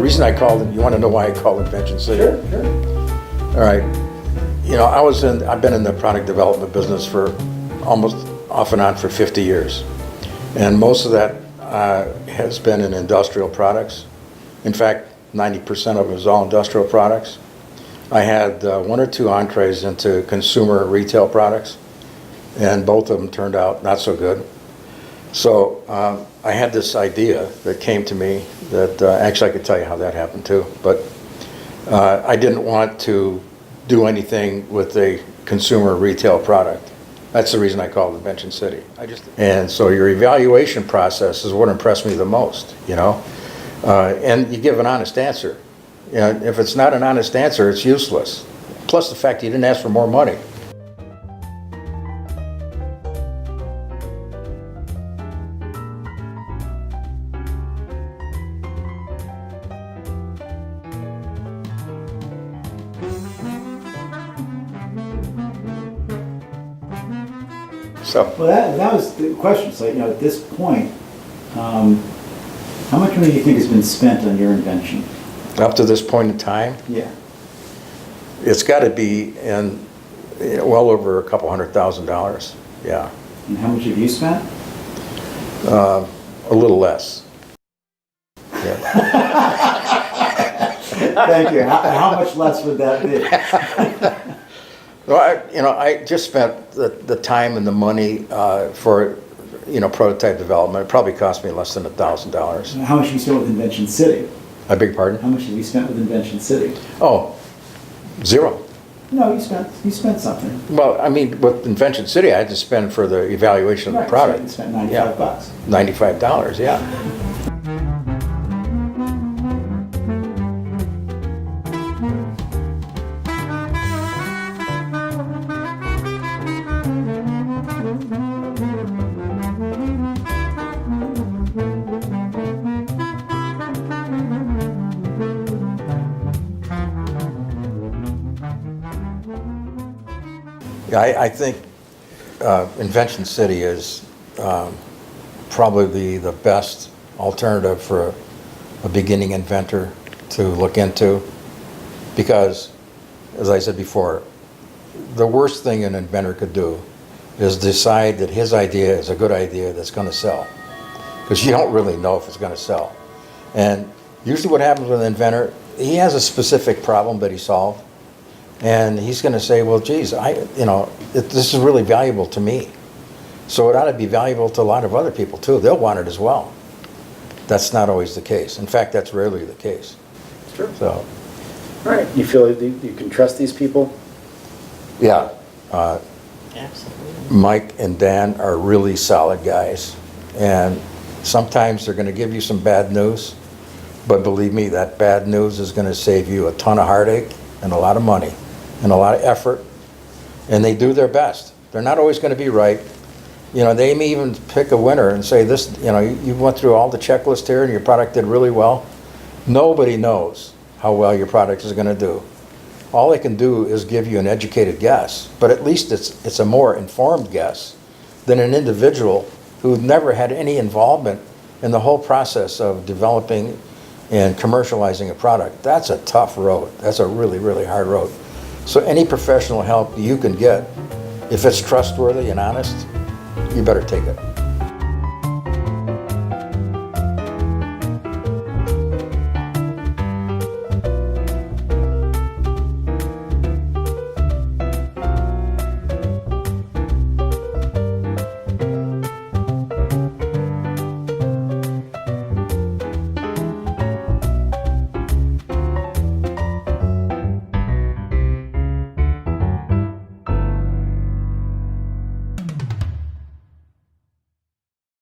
The reason I called it, you want to know why I called Invention City? Sure. All right. You know, I've been in the product development business for almost off and on for 50 years. And most of that has been in industrial products. In fact, 90% of it is all industrial products. I had one or two entrees into consumer retail products, and both of them turned out not so good. So I had this idea that came to me that actually I could tell you how that happened too, but I didn't want to do anything with a consumer retail product. That's the reason I called it Invention City. And so your evaluation process is what impressed me the most, you know, and you give an honest answer. You know, if it's not an honest answer, it's useless. Plus the fact you didn't ask for more money. So, Well, that was the question. So, you know, at this point, how much money do you think has been spent on your invention? up to this point in time, Yeah. it's got to be in well over a couple $100,000. Yeah, And how much have you spent? a little less. Yeah. Thank you. How much less would that be? Well, I just spent the time and the money for, prototype development. It probably cost me less than $1,000. How much have you spent with Invention City? I beg your pardon? How much have you spent with Invention City? Oh, zero. No, you spent something. Well, I mean, with Invention City, I had to spend for the evaluation of the Right, product. so you spent $95. $95, yeah. Yeah, I think Invention City is probably the best alternative for a beginning inventor to look into, because, as I said before, the worst thing an inventor could do is decide that his idea is a good idea that's going to sell, because you don't really know if it's going to sell. And usually what happens with an inventor, he has a specific problem that he solved, and he's going to say, well, geez, this is really valuable to me. So it ought to be valuable to a lot of other people too. They'll want it as well. That's not always the case. In fact, that's rarely the case. Sure. So, All right. You feel you can trust these people? yeah. Absolutely. Mike and Dan are really solid guys. And sometimes they're going to give you some bad news. But believe me, that bad news is going to save you a ton of heartache and a lot of money and a lot of effort. And they do their best. They're not always going to be right. They may even pick a winner and say this, you went through all the checklist here and your product did really well. Nobody knows how well your product is going to do. All they can do is give you an educated guess, but at least it's a more informed guess than an individual who never had any involvement in the whole process of developing and commercializing a product. That's a tough road. That's a really, really hard road. So any professional help you can get, if it's trustworthy and honest, you better take it.